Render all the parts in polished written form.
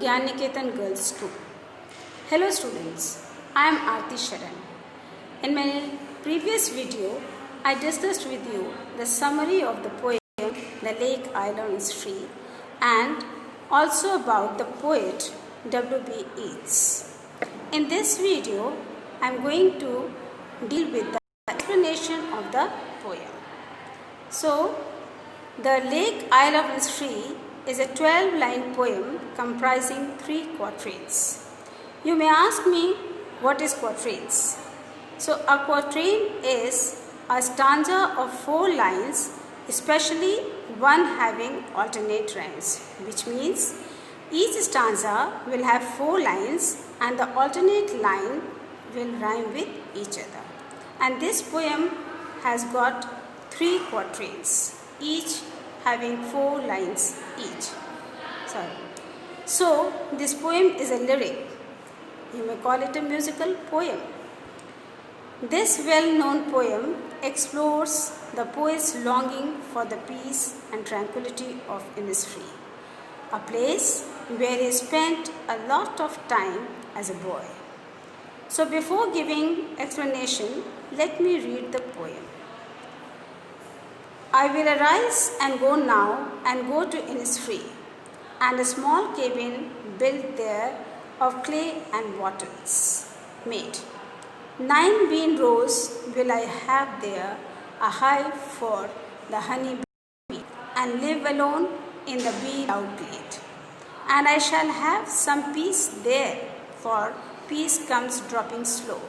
Gyan Niketan Girls School. Hello students, I am Aarti Sharan. In my previous video, I discussed with you the summary of the poem The Lake Island is Free and also about the poet W.B. Yeats. In this video, I am going to deal with the explanation of the poem. So, The Lake Island is Free is a 12-line poem comprising 3 quatrains. You may ask me, what is quatrains? So a quatrain is a stanza of 4 lines, especially one having alternate rhymes, which means each stanza will have 4 lines and the alternate line will rhyme with each other. And this poem has got 3 quatrains, each having 4 lines each. So this poem is a lyric. You may call it a musical poem. This well-known poem explores the poet's longing for the peace and tranquility of Innisfree, a place where he spent a lot of time as a boy. So before giving explanation, let me read the poem. I will arise and go now and go to Innisfree, and a small cabin built there of clay and wattles made. 9 bean rows will I have there, a hive for the honey bee, and live alone in the bee loud glade. And I shall have some peace there, for peace comes dropping slow,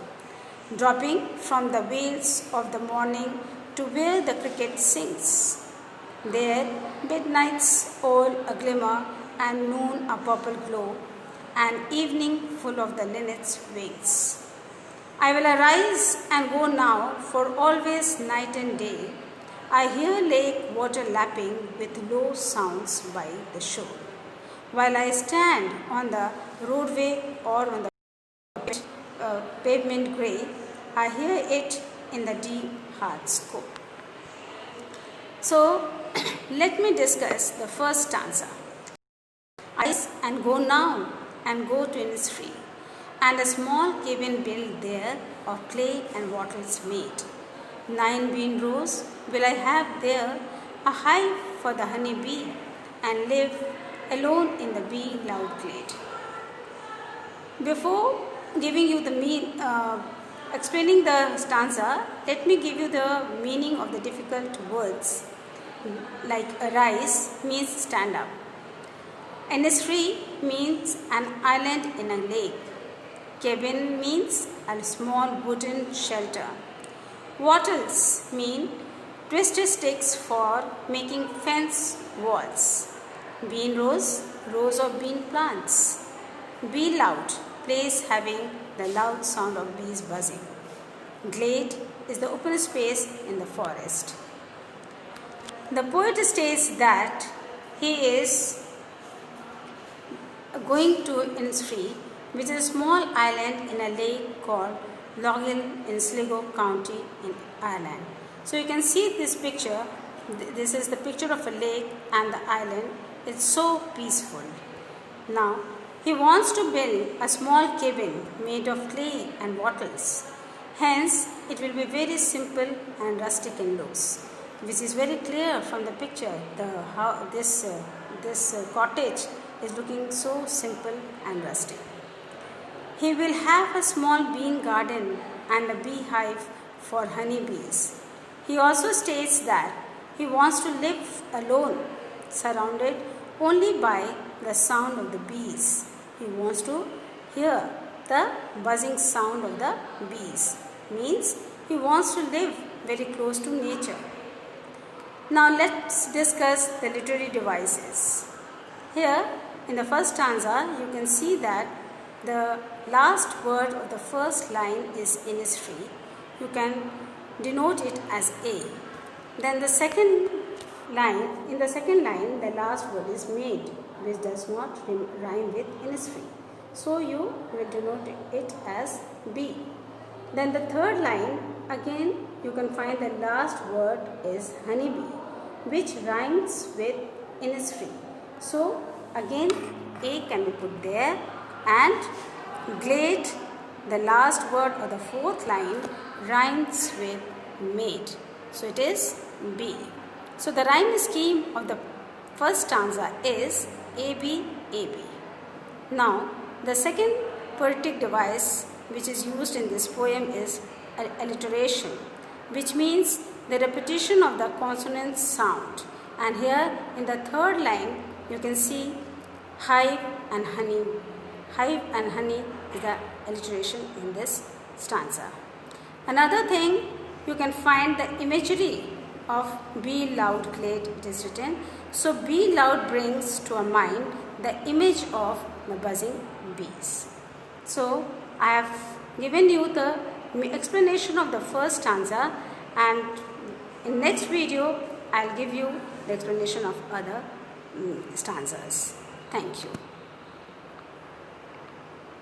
dropping from the vales of the morning to where the cricket sings. There midnight's all a glimmer, and noon a purple glow, and evening full of the linnet's wings. I will arise and go now, for always night and day I hear lake water lapping with low sounds by the shore. While I stand on the roadway or on the pavement grey, I hear it in the deep heart's core. So, let me discuss the first stanza. Arise and go now and go to Innisfree, and a small cabin built there of clay and wattles made. 9 bean rows will I have there, a hive for the honey bee, and live alone in the bee loud glade. Before giving you the explaining the stanza, let me give you the meaning of the difficult words. Like arise means stand up. Innisfree means an island in a lake. Cabin means a small wooden shelter. Wattles mean twisted sticks for making fence walls. Bean rows, rows of bean plants. Bee loud, place having the loud sound of bees buzzing. Glade is the open space in the forest. The poet states that he is going to Innisfree, which is a small island in a lake called Loughill in Sligo County in Ireland. So you can see this picture. This is the picture of a lake and the island. It's so peaceful. Now, he wants to build a small cabin made of clay and wattles. Hence, it will be very simple and rustic in looks, which is very clear from the picture. This cottage is looking so simple and rustic. He will have a small bean garden and a beehive for honeybees. He also states that he wants to live alone, surrounded only by the sound of the bees. He wants to hear the buzzing sound of the bees. Means he wants to live very close to nature. Now let's discuss the literary devices. Here in the first stanza, you can see that the last word of the first line is Innisfree. You can denote it as A. Then in the second line, the last word is made, which does not rhyme with Innisfree. So you will denote it as B. Then the third line, again you can find the last word is honeybee, which rhymes with Innisfree. So again A can be put there, and glade, the last word or the fourth line, rhymes with made. So it is B. So the rhyme scheme of the first stanza is AB, AB. Now the second poetic device which is used in this poem is alliteration, which means the repetition of the consonant sound. And here in the third line you can see hive and honey. Hive and honey is the alliteration in this stanza. Another thing, you can find the imagery of Be Loud Glade, it is written. So Be Loud brings to our mind the image of the buzzing bees. So I have given you the explanation of the first stanza, and in next video I will give you the explanation of other stanzas. Thank you.